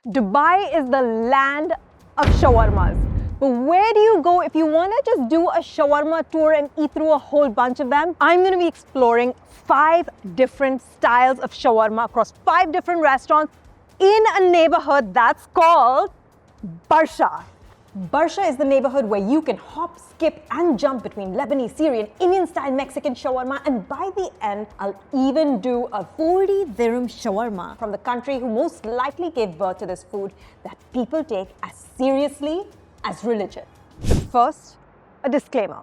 Dubai is the land of shawarmas. But where do you go if you want to just do a shawarma tour and eat through a whole bunch of them? I'm going to be exploring 5 different styles of shawarma across 5 different restaurants in a neighborhood that's called Barsha. Barsha is the neighborhood where you can hop, skip and jump between Lebanese, Syrian, Indian-style Mexican shawarma, and by the end, I'll even do a 40 dirham shawarma from the country who most likely gave birth to this food that people take as seriously as religion. But first, a disclaimer.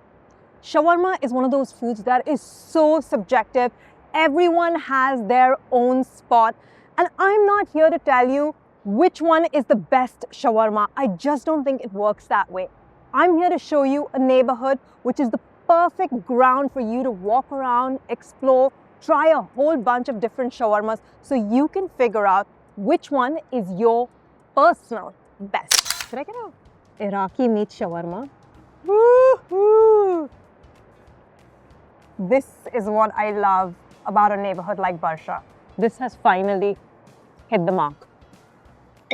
Shawarma is one of those foods that is so subjective. Everyone has their own spot, and I'm not here to tell you which one is the best shawarma. I just don't think it works that way. I'm here to show you a neighborhood which is the perfect ground for you to walk around, explore, try a whole bunch of different shawarmas so you can figure out which one is your personal best. Should I get a Iraqi meat shawarma? Woo-hoo! This is what I love about a neighborhood like Barsha. This has finally hit the mark.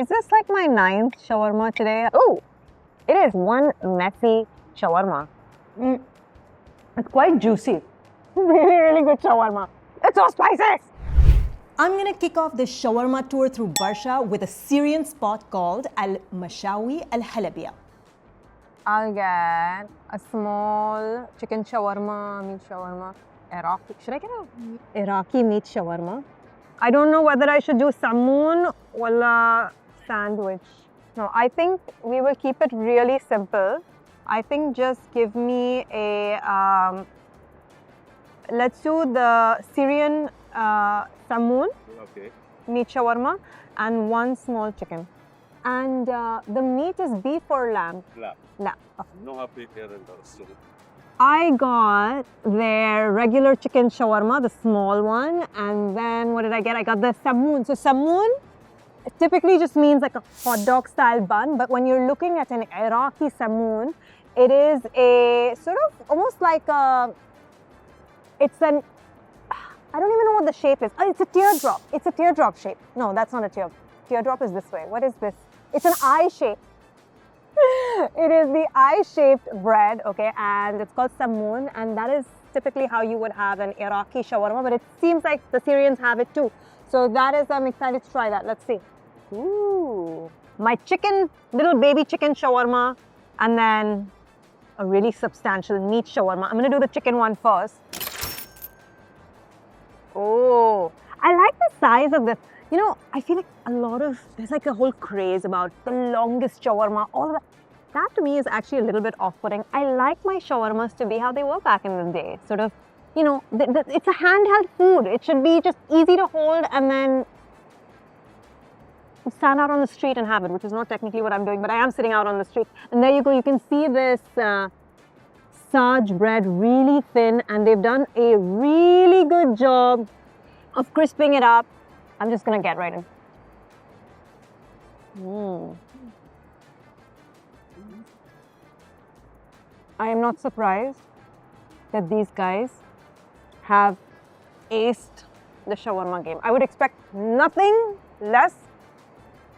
Is this like my 9th shawarma today? Oh, it is one messy shawarma. It's quite juicy. Really, really good shawarma. It's so spicy. I'm gonna kick off this shawarma tour through Barsha with a Syrian spot called Mashawi Al Halabya. I'll get a small chicken shawarma, meat shawarma, Iraqi. Should I get a Iraqi meat shawarma? I don't know whether I should do samoon or sandwich. No, I think we will keep it really simple. I think just give me a, let's do the Syrian samoon, okay, meat shawarma, and 1 small chicken. And the meat is beef or lamb? Lamb. Lamb. Okay. No happy here in the restaurant. I got their regular chicken shawarma, the small one, and then what did I get? I got the samoon. So samoon typically just means like a hot dog style bun, but when you're looking at an Iraqi samoon, it is a sort of almost like a, it's an, I don't even know what the shape is. Oh, it's a teardrop. It's a teardrop shape. No, that's not a teardrop. Teardrop is this way. What is this? It's an eye shape. It is the eye-shaped bread, okay, and it's called samoon, and that is typically how you would have an Iraqi shawarma, but it seems like the Syrians have it too. So that is, I'm excited to try that. Let's see. Ooh, my chicken, little baby chicken shawarma, and then a really substantial meat shawarma. I'm gonna do the chicken one first. Oh, I like the size of this. You know, I feel like there's like a whole craze about the longest shawarma, all of that. That to me is actually a little bit off-putting. I like my shawarmas to be how they were back in the day. Sort of, you know, it's a handheld food. It should be just easy to hold and then stand out on the street and have it, which is not technically what I'm doing, but I am sitting out on the street. And there you go, you can see this sarge bread, really thin, and they've done a really good job of crisping it up. I'm just gonna get right in. I am not surprised that these guys have aced the shawarma game. I would expect nothing less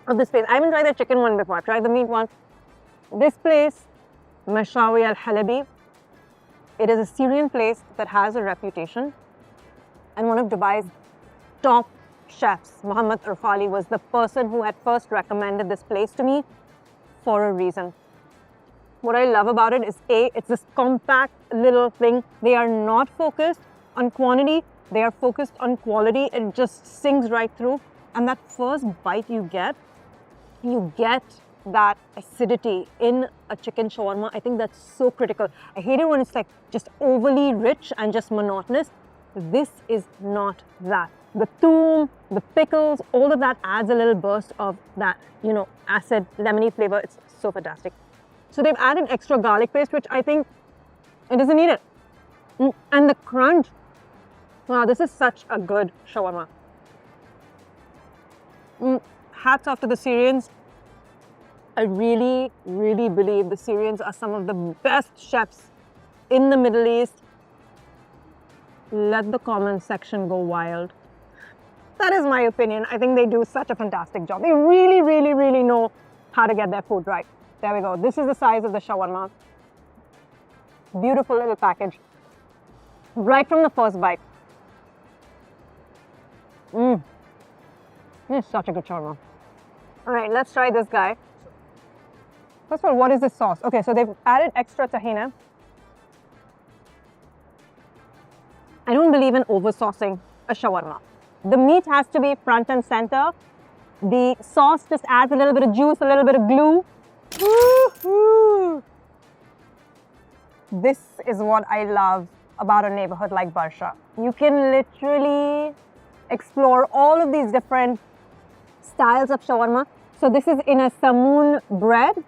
of this place. I haven't tried the chicken one before. I've tried the meat one. This place, Mashawi Al Halabya, it is a Syrian place that has a reputation, and one of Dubai's top chefs, Mohammed Rafali, was the person who had first recommended this place to me for a reason. What I love about it is A, it's this compact little thing. They are not focused on quantity, they are focused on quality. It just sinks right through. And that first bite you get that acidity in a chicken shawarma. I think that's so critical. I hate it when it's like just overly rich and just monotonous. This is not that. The toom, the pickles, all of that adds a little burst of that, you know, acid, lemony flavor. It's so fantastic. So they've added extra garlic paste, which I think it doesn't need it. And the crunch. Wow, this is such a good shawarma. Hats off to the Syrians. I really, really believe the Syrians are some of the best chefs in the Middle East. Let the comment section go wild. That is my opinion. I think they do such a fantastic job. They really, really, really know how to get their food right. There we go. This is the size of the shawarma. Beautiful little package. Right from the first bite. This is such a good shawarma. All right, let's try this guy. First of all, what is this sauce? Okay, so they've added extra tahini. I don't believe in over-saucing a shawarma. The meat has to be front and center. The sauce just adds a little bit of juice, a little bit of glue. Woo-hoo. This is what I love about a neighborhood like Barsha. You can literally explore all of these different styles of shawarma. So this is in a samoon bread.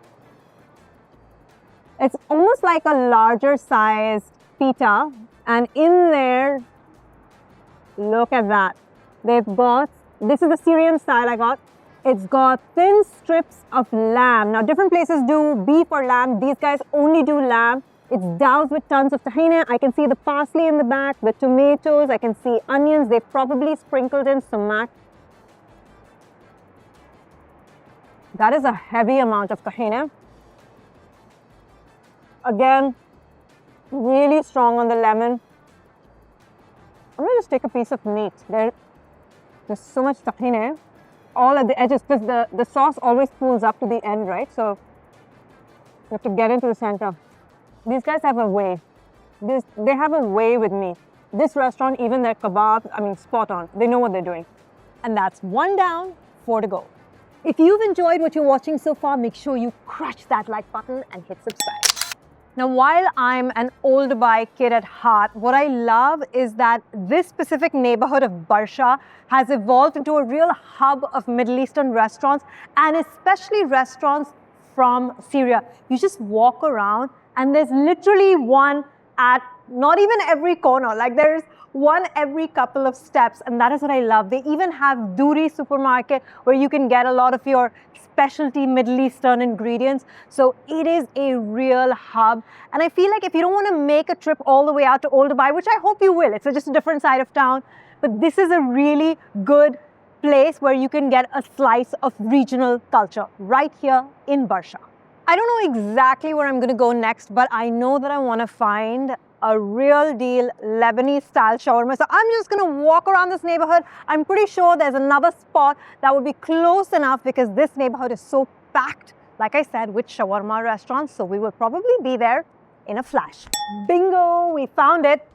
It's almost like a larger sized pita, and in there, look at that. They've got, this is the Syrian style I got. It's got thin strips of lamb. Now different places do beef or lamb. These guys only do lamb. It's doused with tons of tahini. I can see the parsley in the back, the tomatoes. I can see onions. They've probably sprinkled in sumac. That is a heavy amount of tahini. Again, really strong on the lemon. I'm going to just take a piece of meat. There's so much tahini all at the edges, because the sauce always pulls up to the end, right? So you have to get into the center. These guys have a way. They have a way with me. This restaurant, even their kebab, I mean, spot on. They know what they're doing. And that's 1 down, 4 to go. If you've enjoyed what you're watching so far, make sure you crush that like button and hit subscribe. Now, while I'm an old Dubai kid at heart, what I love is that this specific neighborhood of Barsha has evolved into a real hub of Middle Eastern restaurants, and especially restaurants from Syria. You just walk around and there's literally one at not even every corner. Like there's one every couple of steps, and that is what I love. They even have Duri supermarket where you can get a lot of your specialty Middle Eastern ingredients. So it is a real hub. And I feel like if you don't want to make a trip all the way out to Old Dubai, which I hope you will, it's just a different side of town, but this is a really good place where you can get a slice of regional culture right here in Barsha. I don't know exactly where I'm going to go next, but I know that I want to find a real deal Lebanese style shawarma. So I'm just going to walk around this neighborhood. I'm pretty sure there's another spot that would be close enough, because this neighborhood is so packed, like I said, with shawarma restaurants. So we will probably be there in a flash. Bingo, we found it.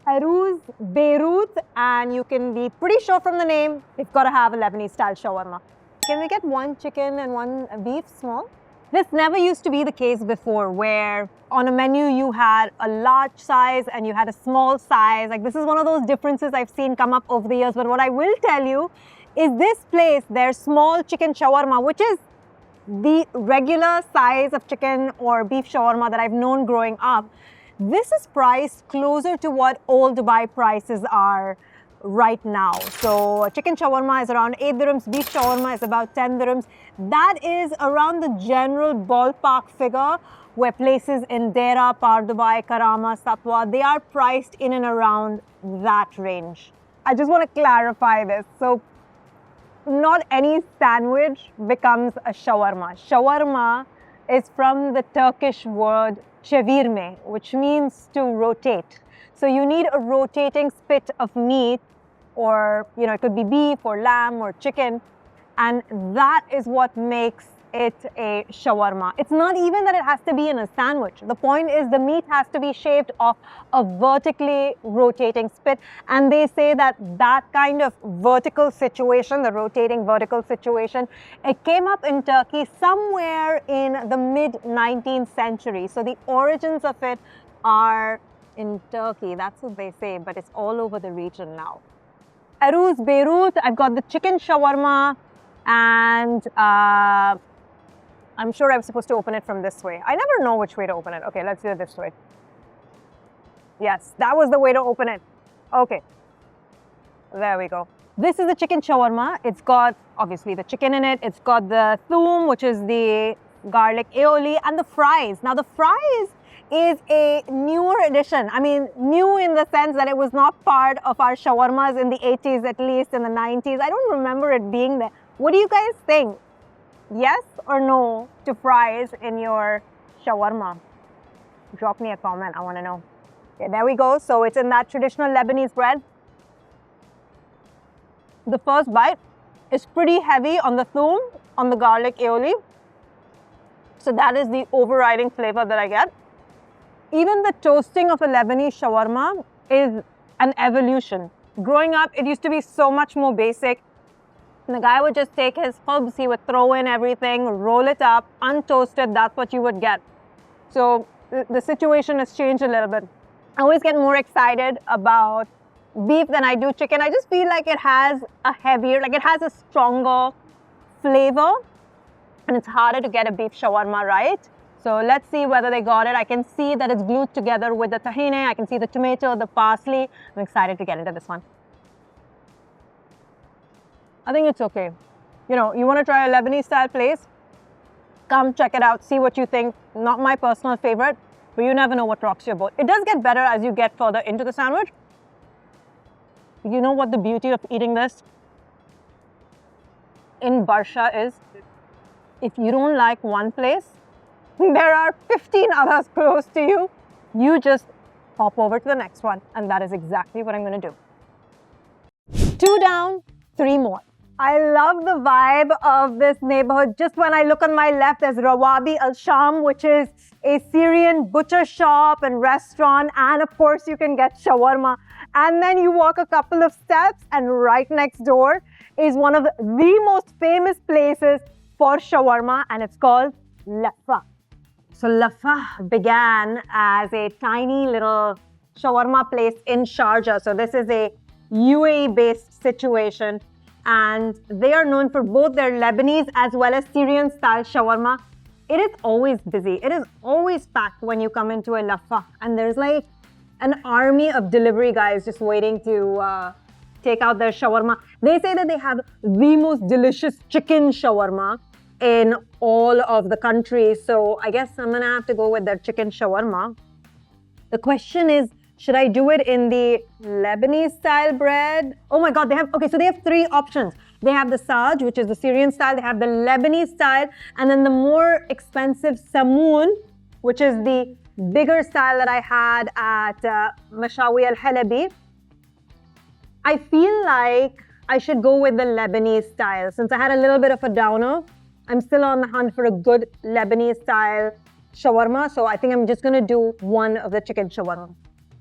Arous Beirut, and you can be pretty sure from the name, it's got to have a Lebanese style shawarma. Can we get 1 chicken and 1 beef small? This never used to be the case before, where on a menu you had a large size and you had a small size. Like, this is one of those differences I've seen come up over the years. But what I will tell you is this place, their small chicken shawarma, which is the regular size of chicken or beef shawarma that I've known growing up, this is priced closer to what Old Dubai prices are right now. So chicken shawarma is around 8 dirhams, beef shawarma is about 10 dirhams. That is around the general ballpark figure where places in Dera, Pardubai, Karama, Satwa, they are priced in and around that range. I just want to clarify this. So not any sandwich becomes a shawarma. Shawarma is from the Turkish word çevirme, which means to rotate. So you need a rotating spit of meat, or it could be beef or lamb or chicken, and that is what makes it a shawarma. It's not even that it has to be in a sandwich. The point is the meat has to be shaved off a vertically rotating spit, and they say that that kind of vertical situation, the rotating vertical situation, it came up in Turkey somewhere in the mid-19th century. So the origins of it are in Turkey, that's what they say, but it's all over the region now. Arous Beirut, I've got the chicken shawarma, and I'm sure I'm supposed to open it from this way. I never know which way to open it. Okay, let's do it this way. Yes, that was the way to open it. Okay, there we go. This is the chicken shawarma. It's got, obviously, the chicken in it. It's got the thoum, which is the garlic aioli, and the fries. Now, the fries is a newer addition. I mean, new in the sense that it was not part of our shawarmas in the 80s, at least in the 90s. I don't remember it being there. What do you guys think? Yes or no to fries in your shawarma? Drop me a comment, I want to know. Okay, there we go. So it's in that traditional Lebanese bread. The first bite is pretty heavy on the thoum, on the garlic aioli. So that is the overriding flavor that I get. Even the toasting of a Lebanese shawarma is an evolution. Growing up, it used to be so much more basic. And the guy would just take his hubs, he would throw in everything, roll it up, untoasted, that's what you would get. So the situation has changed a little bit. I always get more excited about beef than I do chicken. I just feel like it has a heavier, like it has a stronger flavor, and it's harder to get a beef shawarma right. So let's see whether they got it. I can see that it's glued together with the tahini. I can see the tomato, the parsley. I'm excited to get into this one. I think it's okay. You know, you want to try a Lebanese style place? Come check it out, see what you think. Not my personal favorite, but you never know what rocks your boat. It does get better as you get further into the sandwich. You know what the beauty of eating this in Barsha is? If you don't like one place, there are 15 others close to you. You just hop over to the next one, and that is exactly what I'm going to do. 2 down, 3 more. I love the vibe of this neighborhood. Just when I look on my left, there's Rawabi Al Sham, which is a Syrian butcher shop and restaurant. And of course, you can get shawarma. And then you walk a couple of steps, and right next door is one of the most famous places for shawarma, and it's called Laffah. So Laffah began as a tiny little shawarma place in Sharjah. So this is a UAE-based situation. And they are known for both their Lebanese as well as Syrian style shawarma. It is always busy. It is always packed when you come into a Laffah. And there's like an army of delivery guys just waiting to take out their shawarma. They say that they have the most delicious chicken shawarma in all of the country. So I guess I'm gonna have to go with their chicken shawarma. The question is, should I do it in the Lebanese style bread? Oh my God, so they have 3 options. They have the Saj, which is the Syrian style. They have the Lebanese style, and then the more expensive Samoon, which is the bigger style that I had at Mashawi Al Halabya. I feel like I should go with the Lebanese style. Since I had a little bit of a downer, I'm still on the hunt for a good Lebanese style shawarma. So I think I'm just gonna do one of the chicken shawarma.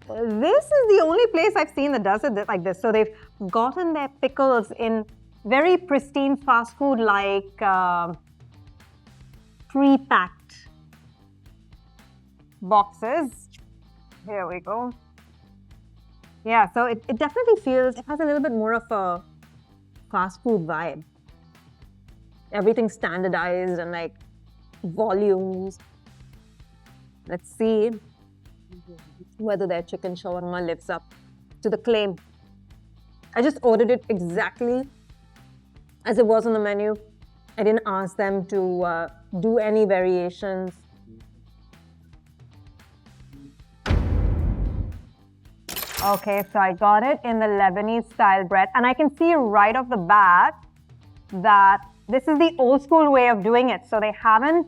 This is the only place I've seen that does it like this. So they've gotten their pickles in very pristine fast food like pre-packed boxes. Here we go. Yeah, so it definitely feels, it has a little bit more of a fast food vibe. Everything's standardized and like volumes. Let's see whether their chicken shawarma lives up to the claim. I just ordered it exactly as it was on the menu. I didn't ask them to do any variations. Okay, so I got it in the Lebanese style bread, and I can see right off the bat that this is the old school way of doing it. So they haven't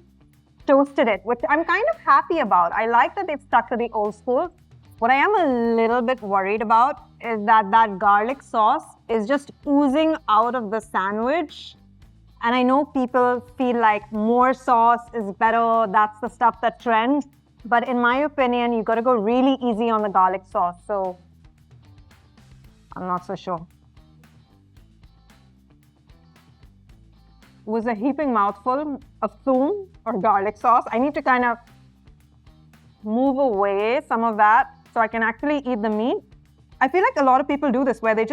toasted it, which I'm kind of happy about. I like that they've stuck to the old school. What I am a little bit worried about is that garlic sauce is just oozing out of the sandwich. And I know people feel like more sauce is better. That's the stuff that trends. But in my opinion, you got to go really easy on the garlic sauce. So I'm not so sure. It was a heaping mouthful of thoum or garlic sauce. I need to kind of move away some of that so I can actually eat the meat. I feel like a lot of people do this where they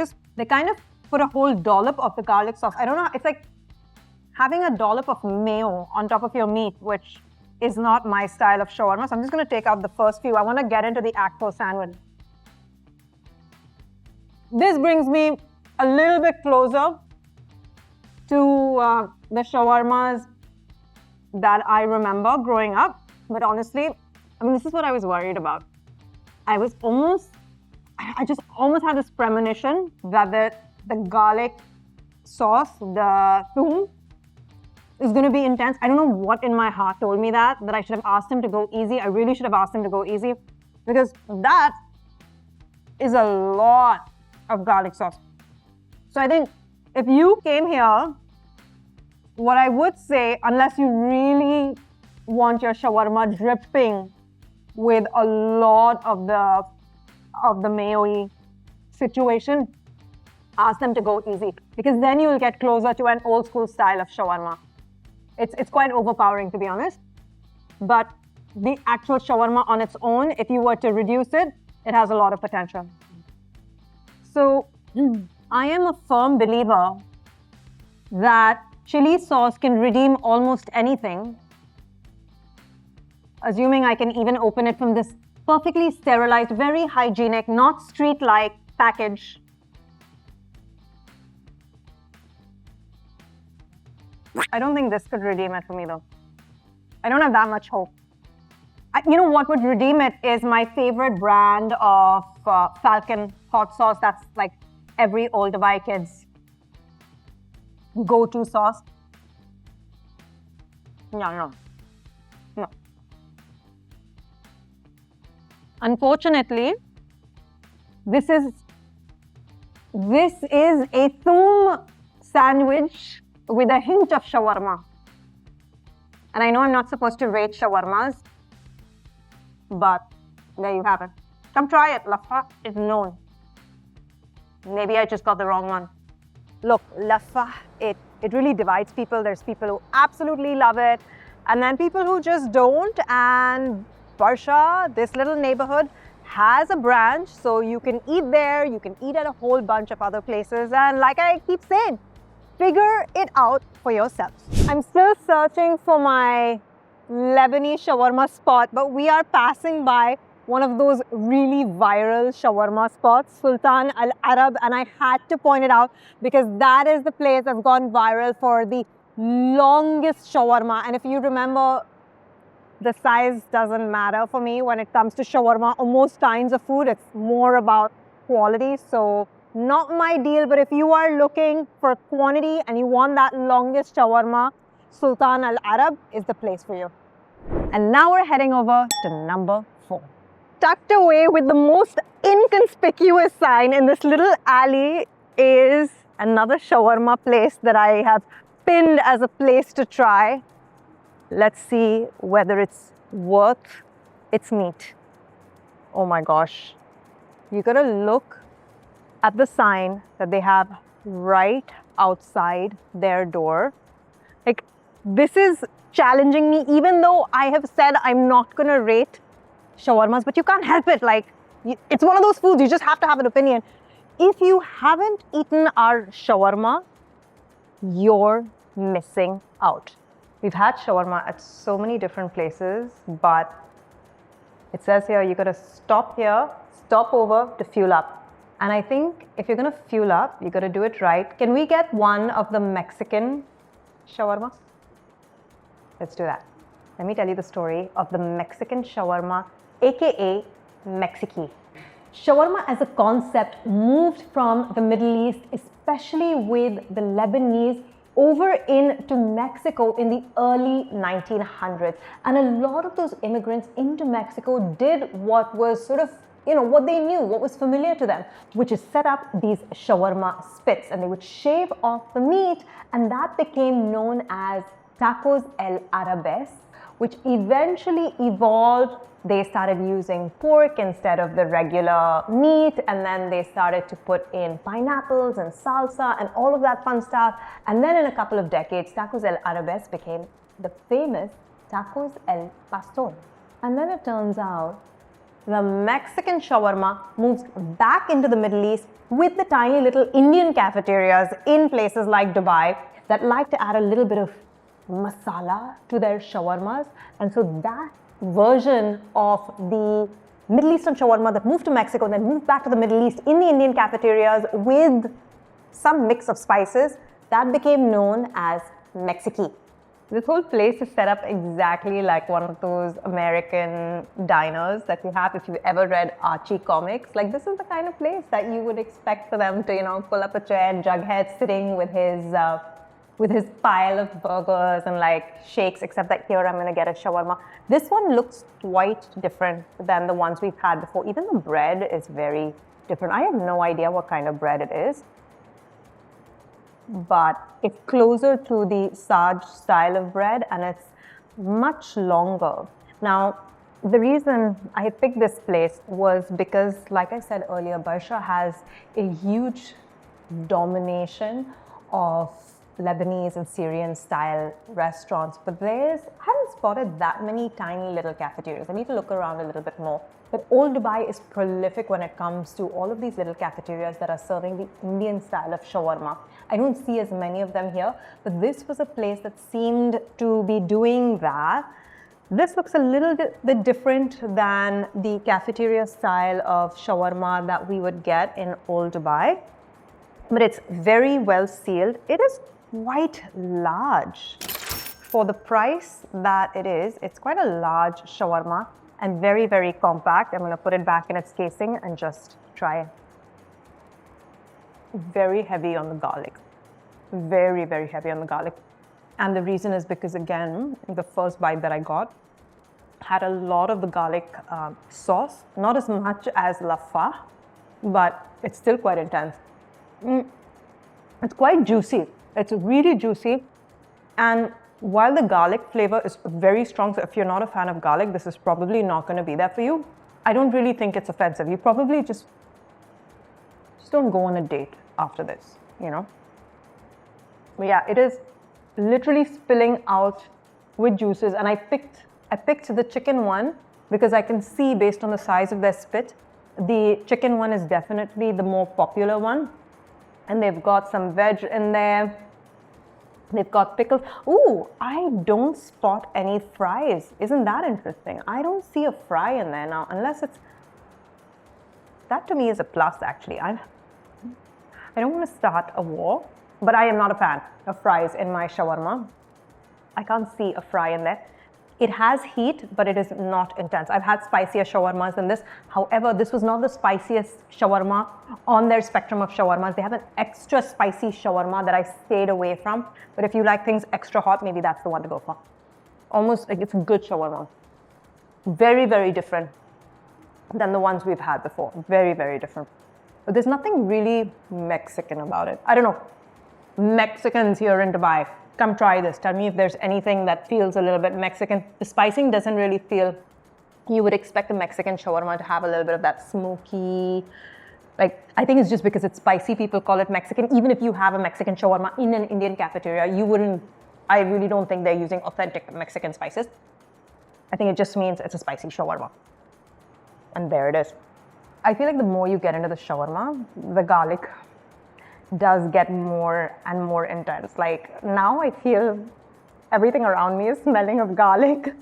kind of put a whole dollop of the garlic sauce. I don't know, it's like having a dollop of mayo on top of your meat, which is not my style of shawarma. So I'm just going to take out the first few. I want to get into the actual sandwich. This brings me a little bit closer to the shawarmas that I remember growing up. But honestly, I mean, this is what I was worried about. I just almost had this premonition that the garlic sauce, the thoum, is going to be intense. I don't know what in my heart told me that I should have asked him to go easy. I really should have asked him to go easy because that is a lot of garlic sauce. So I think if you came here, what I would say, unless you really want your shawarma dripping with a lot of the mayo-y situation, ask them to go easy because then you will get closer to an old school style of shawarma. It's quite overpowering, to be honest. But the actual shawarma on its own, if you were to reduce it, it has a lot of potential. So I am a firm believer that chili sauce can redeem almost anything, assuming I can even open it from this perfectly sterilized, very hygienic, not street-like package. I don't think this could redeem it for me though. I don't have that much hope. You know what would redeem it is my favorite brand of Falcon hot sauce. That's like every old Dubai kid's go-to sauce. No. Unfortunately, this is a thoum sandwich with a hint of shawarma. And I know I'm not supposed to rate shawarmas, but there you have it. Come try it. Laffah is known. Maybe I just got the wrong one. Look, Laffah, it really divides people. There's people who absolutely love it, and then people who just don't. And Barsha, this little neighborhood, has a branch, so you can eat there, you can eat at a whole bunch of other places. And like I keep saying, figure it out for yourselves. I'm still searching for my Lebanese shawarma spot, but we are passing by one of those really viral shawarma spots, Sultan Al Arab, and I had to point it out because that is the place that's gone viral for the longest shawarma. And if you remember, the size doesn't matter for me when it comes to shawarma or most kinds of food. It's more about quality. So not my deal, but if you are looking for quantity and you want that longest shawarma, Sultan Al Arab is the place for you. And now we're heading over to number 4. Tucked away with the most inconspicuous sign in this little alley is another shawarma place that I have pinned as a place to try. Let's see whether it's worth its meat. Oh my gosh. You gotta look at the sign that they have right outside their door. Like, this is challenging me, even though I have said I'm not gonna rate shawarmas, but you can't help it. Like, it's one of those foods, you just have to have an opinion. If you haven't eaten our shawarma, you're missing out. We've had shawarma at so many different places, but it says here you gotta stop here, stop over to fuel up. And I think if you're gonna fuel up, you gotta do it right. Can we get one of the Mexican shawarmas? Let's do that. Let me tell you the story of the Mexican shawarma, aka Mexiki. Shawarma as a concept moved from the Middle East, especially with the Lebanese, over into Mexico in the early 1900s. And a lot of those immigrants into Mexico did what was sort of, what they knew, what was familiar to them, which is set up these shawarma spits. And they would shave off the meat, and that became known as tacos el arabes, which eventually evolved. They started using pork instead of the regular meat, and then they started to put in pineapples and salsa and all of that fun stuff. And then in a couple of decades, tacos el arabes became the famous tacos el pastor. And then it turns out the Mexican shawarma moves back into the Middle East with the tiny little Indian cafeterias in places like Dubai that like to add a little bit of masala to their shawarmas. And so that version of the Middle Eastern shawarma that moved to Mexico and then moved back to the Middle East in the Indian cafeterias with some mix of spices, that became known as Mexiki. This whole place is set up exactly like one of those American diners that you have if you've ever read Archie comics. Like, this is the kind of place that you would expect for them to, you know, pull up a chair and Jughead sitting with his pile of burgers and like shakes, except that here I'm going to get a shawarma. This one looks quite different than the ones we've had before. Even the bread is very different. I have no idea what kind of bread it is, but it's closer to the Saj style of bread and it's much longer. Now, the reason I picked this place was because, like I said earlier, Barsha has a huge domination of Lebanese and Syrian style restaurants, but I haven't spotted that many tiny little cafeterias. I need to look around a little bit more. But Old Dubai is prolific when it comes to all of these little cafeterias that are serving the Indian style of shawarma. I don't see as many of them here, but this was a place that seemed to be doing that. This looks a little bit different than the cafeteria style of shawarma that we would get in Old Dubai, but it's very well sealed. It is quite large. For the price that it is, it's quite a large shawarma and very, very compact. I'm going to put it back in its casing and just try it. Very heavy on the garlic. Very, very heavy on the garlic. And the reason is because, again, the first bite that I got had a lot of the garlic sauce. Not as much as Laffah, but it's still quite intense. It's quite juicy. It's really juicy. And while the garlic flavor is very strong, so if you're not a fan of garlic, this is probably not going to be there for you. I don't really think it's offensive. You probably just don't go on a date after this, you know. But yeah, it is literally spilling out with juices. And I picked the chicken one because I can see, based on the size of their spit, the chicken one is definitely the more popular one. And they've got some veg in there. They've got pickles. Ooh, I don't spot any fries. Isn't that interesting? I don't see a fry in there now, unless it's... That to me is a plus, actually. I don't want to start a war, but I am not a fan of fries in my shawarma. I can't see a fry in there. It has heat, but it is not intense. I've had spicier shawarmas than this. However, this was not the spiciest shawarma on their spectrum of shawarmas. They have an extra spicy shawarma that I stayed away from. But if you like things extra hot, maybe that's the one to go for. Almost like it's a good shawarma. Very, very different than the ones we've had before. Very, very different. But there's nothing really Mexican about it. I don't know. Mexicans here in Dubai, come try this. Tell me if there's anything that feels a little bit Mexican. The spicing doesn't really feel... You would expect a Mexican shawarma to have a little bit of that smoky... Like, I think it's just because it's spicy, people call it Mexican. Even if you have a Mexican shawarma in an Indian cafeteria, you wouldn't... I really don't think they're using authentic Mexican spices. I think it just means it's a spicy shawarma. And there it is. I feel like the more you get into the shawarma, the garlic does get more and more intense. Like, now I feel everything around me is smelling of garlic.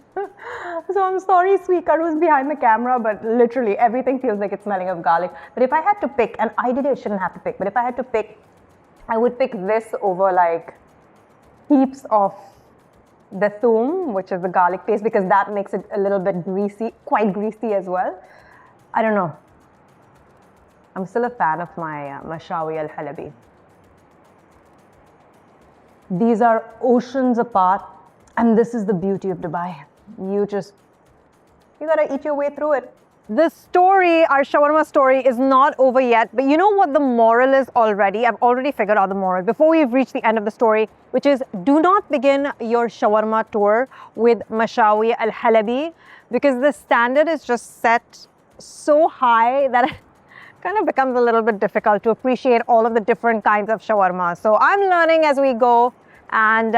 So I'm sorry, Sweeker, who's behind the camera, but literally everything feels like it's smelling of garlic. But if I had to pick, and ideally I shouldn't have to pick, but if I had to pick, I would pick this over like heaps of the thoum, which is the garlic paste, because that makes it a little bit greasy, quite greasy as well. I don't know. I'm still a fan of my Mashawi Al Halabya. These are oceans apart, and this is the beauty of Dubai. You gotta eat your way through it. The story, our shawarma story, is not over yet, but you know what the moral is already? I've already figured out the moral before we've reached the end of the story, which is do not begin your shawarma tour with Mashawi Al Halabya, because the standard is just set so high that it kind of becomes a little bit difficult to appreciate all of the different kinds of shawarma. So I'm learning as we go, and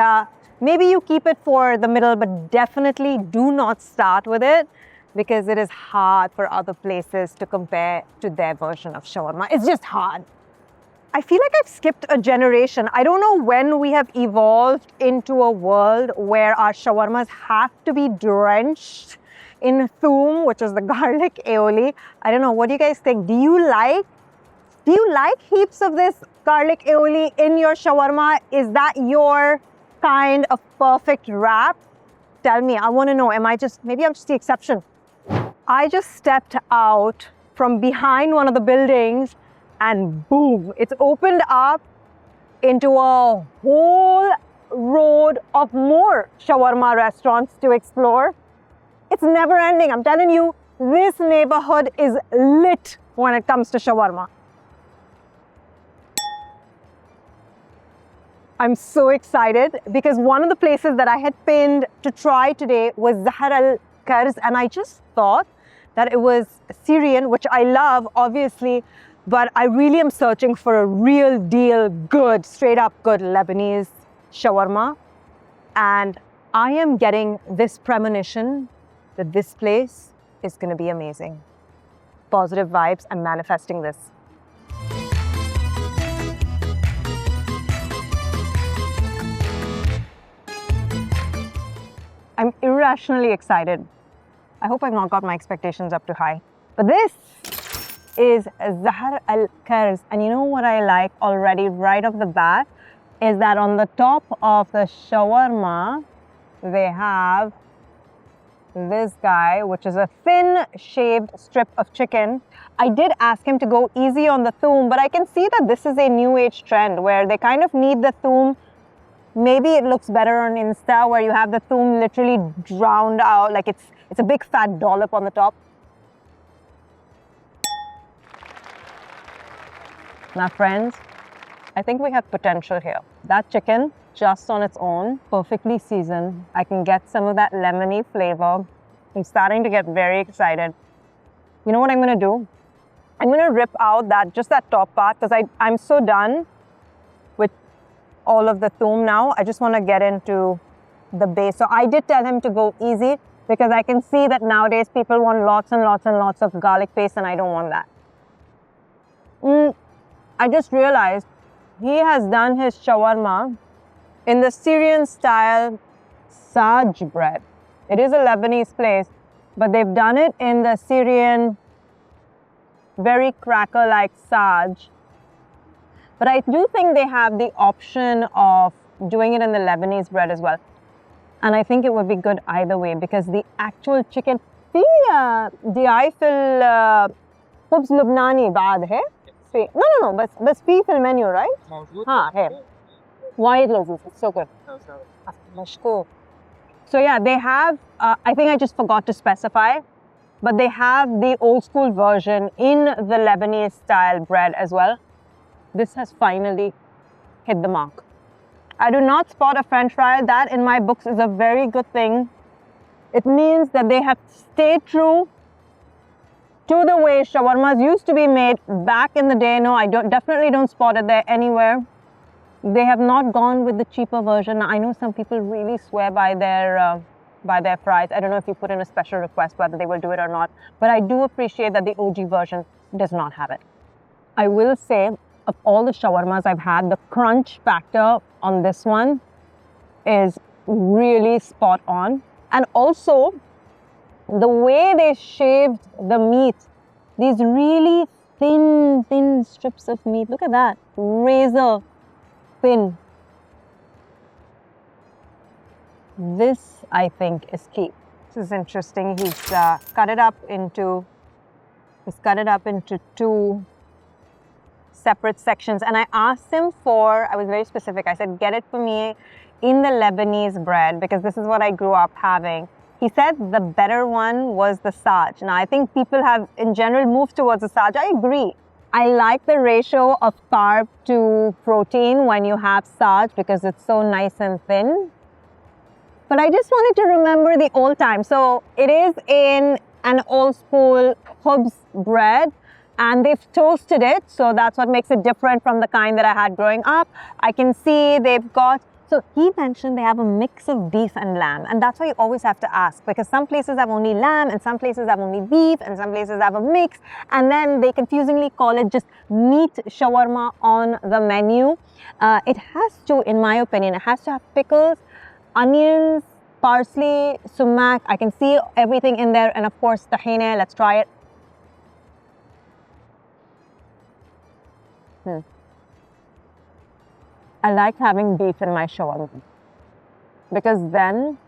maybe you keep it for the middle, but definitely do not start with it, because it is hard for other places to compare to their version of shawarma. It's just hard. I feel like I've skipped a generation. I don't know when we have evolved into a world where our shawarmas have to be drenched in thoum, which is the garlic aioli. I don't know, what do you guys think? Do you like heaps of this garlic aioli in your shawarma? Is that your kind of perfect wrap? Tell me, I want to know, maybe I'm just the exception. I just stepped out from behind one of the buildings and boom, it's opened up into a whole road of more shawarma restaurants to explore. It's never ending. I'm telling you, this neighborhood is lit when it comes to shawarma. I'm so excited because one of the places that I had pinned to try today was Zahr Al Kurz, and I just thought that it was Syrian, which I love, obviously, but I really am searching for a real deal, good, straight up good Lebanese shawarma. And I am getting this premonition that this place is going to be amazing. Positive vibes, I'm manifesting this. I'm irrationally excited. I hope I've not got my expectations up too high. But this is Zahr Al Kurz. And you know what I like already right off the bat is that on the top of the shawarma, they have this guy, which is a thin shaved strip of chicken. I did ask him to go easy on the thoom, but I can see that this is a new age trend where they kind of need the thoom. Maybe it looks better on Insta where you have the thoom literally drowned out, like it's a big fat dollop on the top. Now friends, I think we have potential here. That chicken, just on its own, perfectly seasoned. I can get some of that lemony flavor. I'm starting to get very excited. You know what I'm gonna do? I'm gonna rip out just that top part because I'm so done with all of the thoom now. I just wanna get into the base. So I did tell him to go easy because I can see that nowadays people want lots and lots and lots of garlic paste and I don't want that. I just realized he has done his shawarma in the Syrian style saj bread. It is a Lebanese place, but they've done it in the Syrian very cracker-like saj. But I do think they have the option of doing it in the Lebanese bread as well. And I think it would be good either way because the actual chicken, ضياي في خبز لبناني بعد है? No, بس في المنيو, right? موجود. Here. Wide loaves, it's so good. مشكور. So yeah, they have, I think I just forgot to specify, but they have the old school version in the Lebanese style bread as well. This has finally hit the mark. I do not spot a French fry. That in my books is a very good thing. It means that they have stayed true to the way shawarmas used to be made back in the day. No, I definitely don't spot it there anywhere. They have not gone with the cheaper version. I know some people really swear by their fries. I don't know if you put in a special request whether they will do it or not, but I do appreciate that the OG version does not have it. I will say, of all the shawarmas I've had, the crunch factor on this one is really spot on. And also, the way they shaved the meat, these really thin strips of meat. Look at that, razor thin. This, I think, is key. This is interesting. He's cut it up into two separate sections. And I asked him I was very specific. I said, get it for me in the Lebanese bread because this is what I grew up having. He said the better one was the saj. Now, I think people have, in general, moved towards the saj. I agree. I like the ratio of carb to protein when you have saj because it's so nice and thin. But I just wanted to remember the old time. So it is in an old school khubz bread and they've toasted it. So that's what makes it different from the kind that I had growing up. I can see they've got, so he mentioned they have a mix of beef and lamb. And that's why you always have to ask because some places have only lamb and some places have only beef and some places have a mix. And then they confusingly call it just meat shawarma on the menu. It has to, in my opinion, it has to have pickles, onions, parsley, sumac. I can see everything in there. And of course, tahini. Let's try it. I like having beef in my shawarma. because then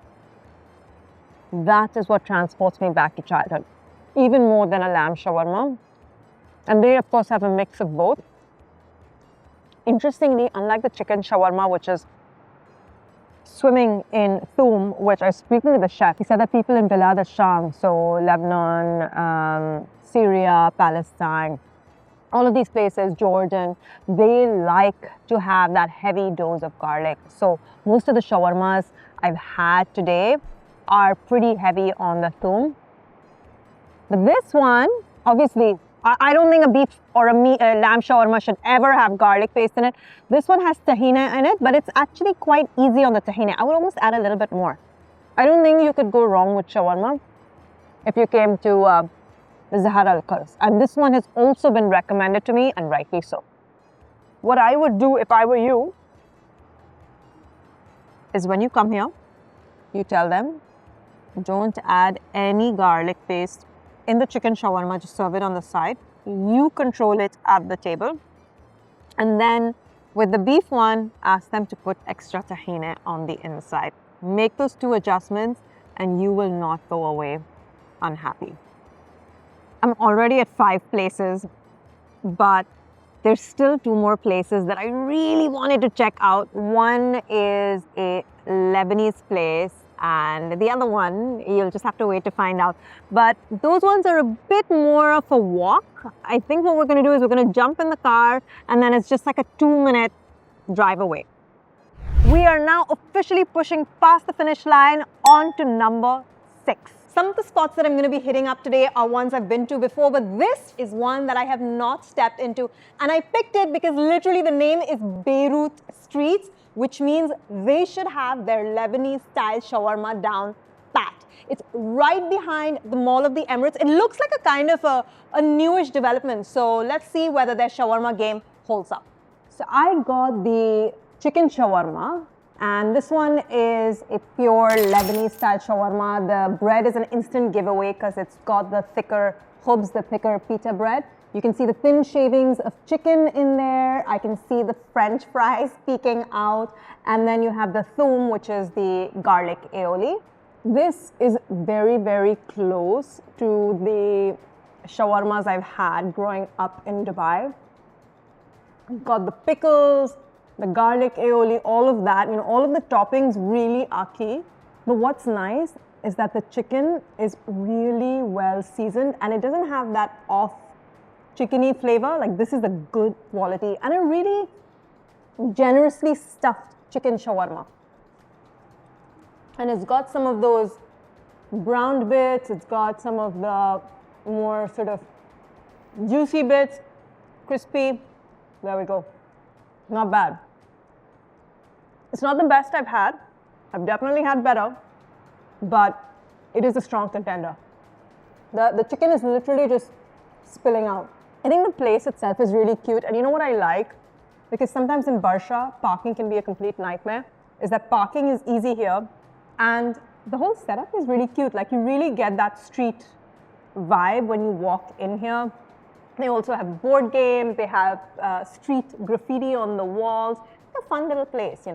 that is what transports me back to childhood, even more than a lamb shawarma. And they, of course, have a mix of both. Interestingly, unlike the chicken shawarma, which is swimming in thoum, which I was speaking to the chef, he said that people in Bilad al-Sham, so Lebanon, Syria, Palestine, all of these places, Jordan, they like to have that heavy dose of garlic. So most of the shawarmas I've had today are pretty heavy on the thoum. But this one, obviously, I don't think a beef or a lamb shawarma should ever have garlic paste in it. This one has tahini in it, but it's actually quite easy on the tahini. I would almost add a little bit more. I don't think you could go wrong with shawarma if you came to the Zahr Al Kurz. And this one has also been recommended to me, and rightly so. What I would do if I were you is when you come here, you tell them, don't add any garlic paste in the chicken shawarma, just serve it on the side. You control it at the table. And then with the beef one, ask them to put extra tahini on the inside. Make those 2 adjustments and you will not go away unhappy. I'm already at 5 places, but there's still 2 more places that I really wanted to check out. One is a Lebanese place, and the other one, you'll just have to wait to find out. But those ones are a bit more of a walk. I think what we're going to do is we're going to jump in the car, and then it's just like a 2-minute drive away. We are now officially pushing past the finish line on to number 6. Some of the spots that I'm going to be hitting up today are ones I've been to before, but this is one that I have not stepped into. And I picked it because literally the name is Beirut Streets, which means they should have their Lebanese style shawarma down pat. It's right behind the Mall of the Emirates. It looks like a kind of a newish development. So let's see whether their shawarma game holds up. So I got the chicken shawarma. And this one is a pure Lebanese style shawarma. The bread is an instant giveaway because it's got the thicker khubz, the thicker pita bread. You can see the thin shavings of chicken in there. I can see the French fries peeking out. And then you have the thoum, which is the garlic aioli. This is very, very close to the shawarmas I've had growing up in Dubai. Got the pickles, the garlic aioli, all of that, all of the toppings really are key. But what's nice is that the chicken is really well seasoned and it doesn't have that off chickeny flavor. Like, this is the good quality and a really generously stuffed chicken shawarma. And it's got some of those browned bits, it's got some of the more sort of juicy bits, crispy. There we go. Not bad. It's not the best I've had. I've definitely had better, but it is a strong contender. The chicken is literally just spilling out. I think the place itself is really cute. And you know what I like? Because sometimes in Barsha, parking can be a complete nightmare, is that parking is easy here. And the whole setup is really cute. Like, you really get that street vibe when you walk in here. They also have board games. They have street graffiti on the walls. It's a fun little place,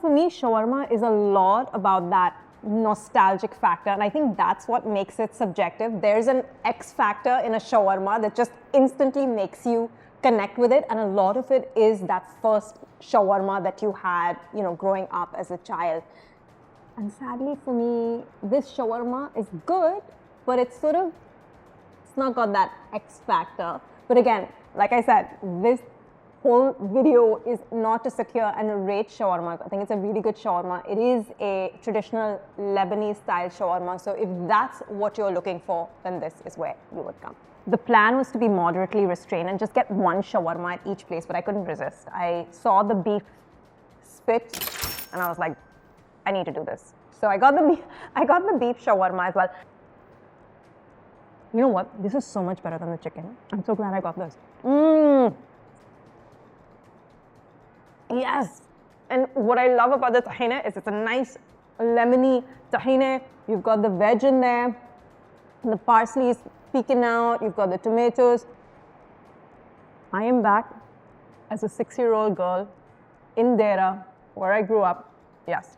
for me, shawarma is a lot about that nostalgic factor. And I think that's what makes it subjective. There's an X factor in a shawarma that just instantly makes you connect with it. And a lot of it is that first shawarma that you had, growing up as a child. And sadly for me, this shawarma is good, but it's not got that X factor. But again, like I said, this whole video is not to sit here and rate shawarma. I think it's a really good shawarma. It is a traditional Lebanese style shawarma. So if that's what you're looking for, then this is where you would come. The plan was to be moderately restrained and just get one shawarma at each place, but I couldn't resist. I saw the beef spit and I was like, I need to do this. So I got the beef shawarma as well. You know what? This is so much better than the chicken. I'm so glad I got this. Yes. And what I love about the tahini is it's a nice lemony tahini. You've got the veg in there. The parsley is peeking out. You've got the tomatoes. I am back as a 6-year-old girl in Dera, where I grew up. Yes.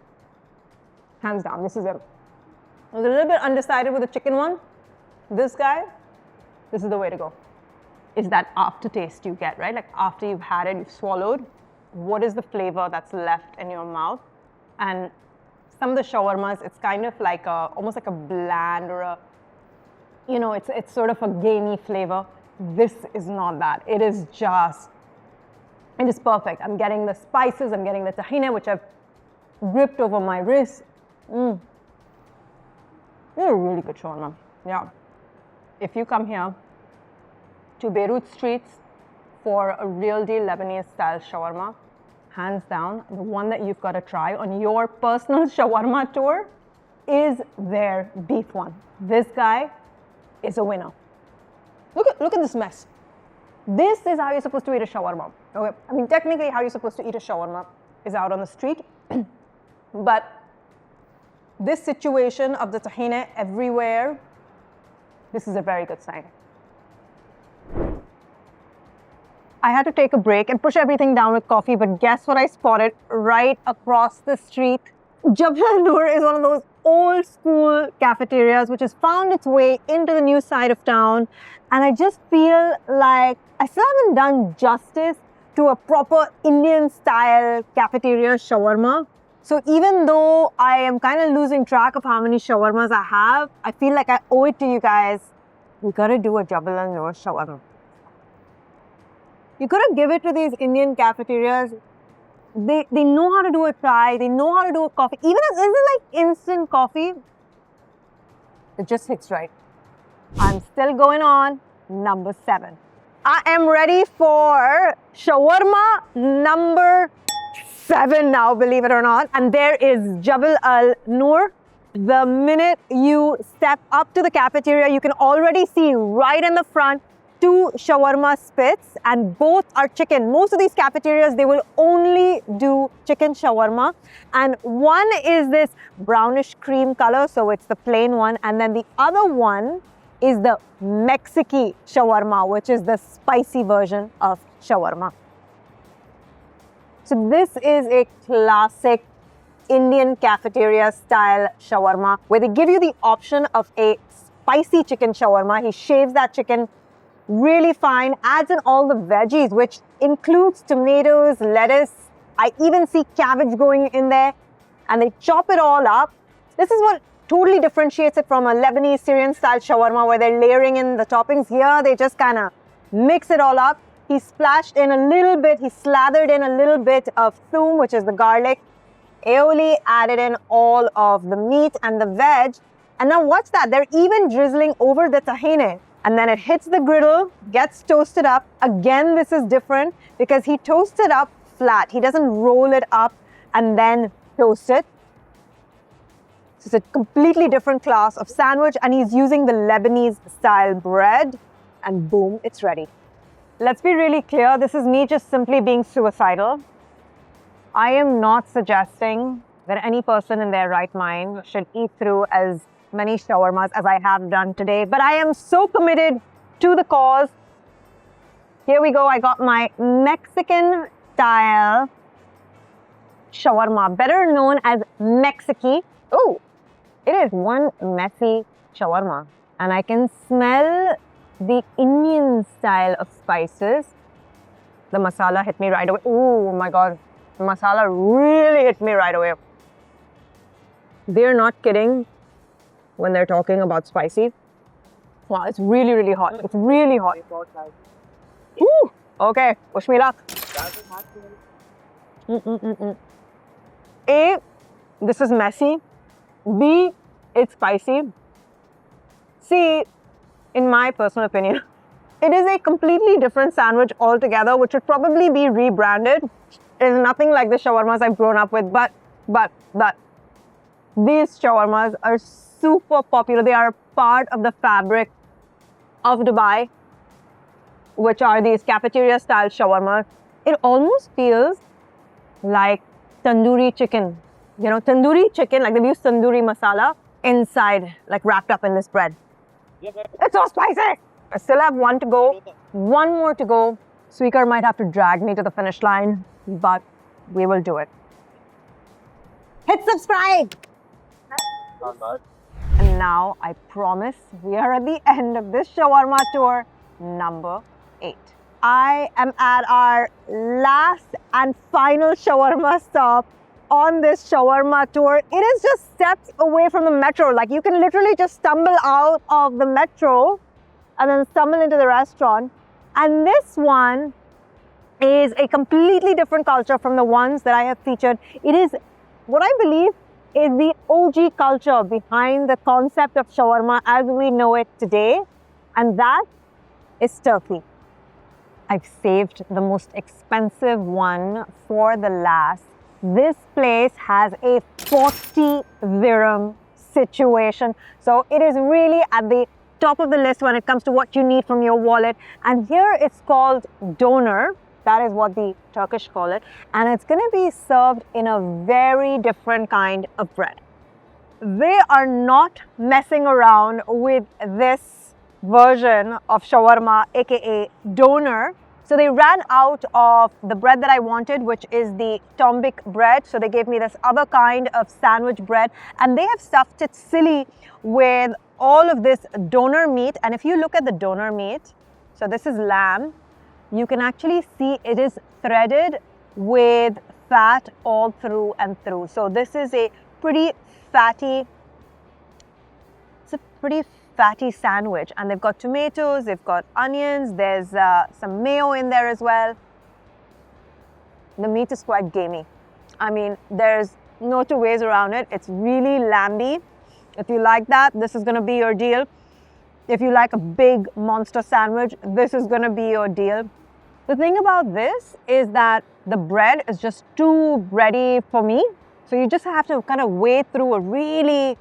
Hands down, this is it. I was a little bit undecided with the chicken one. This guy, this is the way to go. It's that aftertaste you get, right? Like after you've had it, you've swallowed, what is the flavor that's left in your mouth? And some of the shawarmas, it's kind of like almost like a bland or a, you know, it's sort of a gamey flavor. This is not that. It is just, it is perfect. I'm getting the spices, I'm getting the tahini, which I've gripped over my wrist. They're a really good shawarma. Yeah. If you come here to Beirut Streets for a real deal Lebanese style shawarma, hands down, the one that you've got to try on your personal shawarma tour is their beef one. This guy is a winner. Look at this mess. This is how you're supposed to eat a shawarma. Okay, I mean, technically how you're supposed to eat a shawarma is out on the street, but this situation of the tahini everywhere, this is a very good sign. I had to take a break and push everything down with coffee, but guess what I spotted right across the street? Jabal Al Noor is one of those old school cafeterias which has found its way into the new side of town, and I just feel like I still haven't done justice to a proper Indian style cafeteria shawarma. So even though I am kind of losing track of how many shawarmas I have, I feel like I owe it to you guys. We gotta do a Jabal Al Noor shawarma. You gotta give it to these Indian cafeterias. They know how to do a chai, they know how to do a coffee. Even if this is like instant coffee, it just hits right. I'm still going on number 7. I am ready for shawarma number 7 now, believe it or not. And there is Jabal Al Noor. The minute you step up to the cafeteria, you can already see right in the front 2 shawarma spits, and both are chicken. Most of these cafeterias, they will only do chicken shawarma. And one is this brownish cream color, so it's the plain one. And then the other one is the Mexican shawarma, which is the spicy version of shawarma. So this is a classic Indian cafeteria style shawarma where they give you the option of a spicy chicken shawarma. He shaves that chicken really fine, adds in all the veggies, which includes tomatoes, lettuce. I even see cabbage going in there, and they chop it all up. This is what totally differentiates it from a Lebanese Syrian style shawarma where they're layering in the toppings. Here, they just kind of mix it all up. He splashed in a little bit, he slathered in a little bit of thoum, which is the garlic. Aioli added in all of the meat and the veg. And now watch that, they're even drizzling over the tahini. And then it hits the griddle, gets toasted up. Again, this is different because he toasts it up flat. He doesn't roll it up and then toast it. So it's a completely different class of sandwich, and he's using the Lebanese style bread, and boom, it's ready. Let's be really clear, this is me just simply being suicidal. I am not suggesting that any person in their right mind should eat through as many shawarmas as I have done today, but I am so committed to the cause. Here we go. I got my Mexican style shawarma, better known as Mexican. Oh, it is one messy shawarma, and I can smell the Indian style of spices. The masala hit me right away. Oh my God, the masala really hit me right away. They're not kidding when they're talking about spicy. Wow, it's really, really hot. It's really hot. Woo! Okay, wish me luck. A, this is messy. B, it's spicy. C, in my personal opinion, it is a completely different sandwich altogether, which should probably be rebranded. It is nothing like the shawarmas I've grown up with, but these shawarmas are super popular. They are part of the fabric of Dubai, which are these cafeteria style shawarmas. It almost feels like tandoori chicken. You know, tandoori chicken, like they've used tandoori masala inside, like wrapped up in this bread. It's so spicy. I still have one to go, one more to go. Sweeker might have to drag me to the finish line, but we will do it. Hit subscribe. And now I promise we are at the end of this shawarma tour number 8. I am at our last and final shawarma stop on this shawarma tour. It is just steps away from the metro. Like, you can literally just stumble out of the metro and then stumble into the restaurant. And this one is a completely different culture from the ones that I have featured. It is what I believe is the OG culture behind the concept of shawarma as we know it today, and that is Turkey. I've saved the most expensive one for the last. This place has a 40 dirham situation, so it is really at the top of the list when it comes to what you need from your wallet. And here it's called doner. That is what the Turkish call it. And it's going to be served in a very different kind of bread. They are not messing around with this version of shawarma, aka doner. So they ran out of the bread that I wanted, which is the tombik bread. So they gave me this other kind of sandwich bread. And they have stuffed it silly with all of this doner meat. And if you look at the doner meat, so this is lamb. You can actually see it is threaded with fat all through and through. So this is a pretty fatty, sandwich. And they've got tomatoes, they've got onions, there's some mayo in there as well. The meat is quite gamey. I mean, there's no two ways around it. It's really lamby. If you like that, this is going to be your deal. If you like a big monster sandwich, this is going to be your deal. The thing about this is that the bread is just too bready for me. So you just have to kind of wade through a really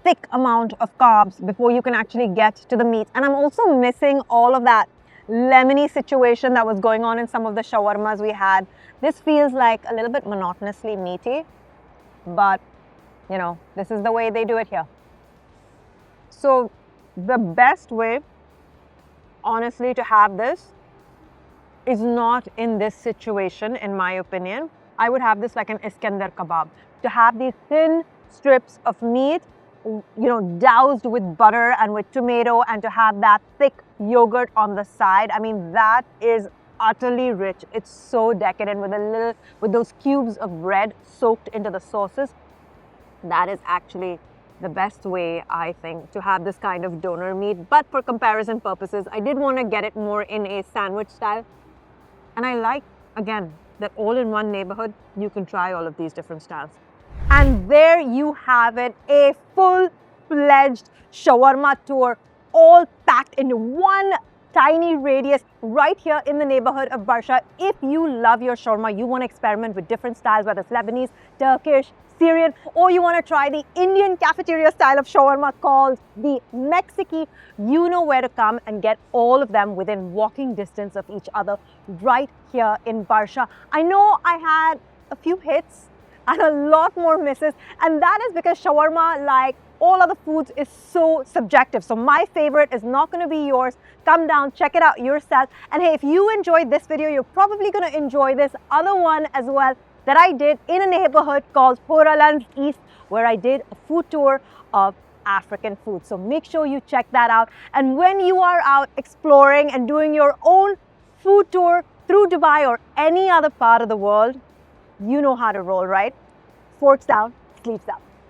thick amount of carbs before you can actually get to the meat. And I'm also missing all of that lemony situation that was going on in some of the shawarmas we had. This feels like a little bit monotonously meaty, but you know, this is the way they do it here. So the best way, honestly, to have this is not in this situation, in my opinion. I would have this like an Iskandar kebab. To have these thin strips of meat, you know, doused with butter and with tomato, and to have that thick yogurt on the side. I mean, that is utterly rich. It's so decadent with those cubes of bread soaked into the sauces. That is actually the best way, I think, to have this kind of doner meat. But for comparison purposes, I did want to get it more in a sandwich style. And I like, again, that all in one neighborhood, you can try all of these different styles. And there you have it, a full-fledged shawarma tour, all packed into one tiny radius right here in the neighborhood of Barsha. If you love your shawarma, you want to experiment with different styles, whether it's Lebanese, Turkish, Syrian, or you want to try the Indian cafeteria style of shawarma called the Mexican, you know where to come and get all of them within walking distance of each other right here in Barsha. I know I had a few hits and a lot more misses, and that is because shawarma, like all other foods, is so subjective. So my favorite is not going to be yours. Come down, check it out yourself. And hey, if you enjoyed this video, you're probably going to enjoy this other one as well that I did in a neighborhood called Horalands East, where I did a food tour of African food. So make sure you check that out. And when you are out exploring and doing your own food tour through Dubai or any other part of the world, you know how to roll, right? Forks down, sleeves up.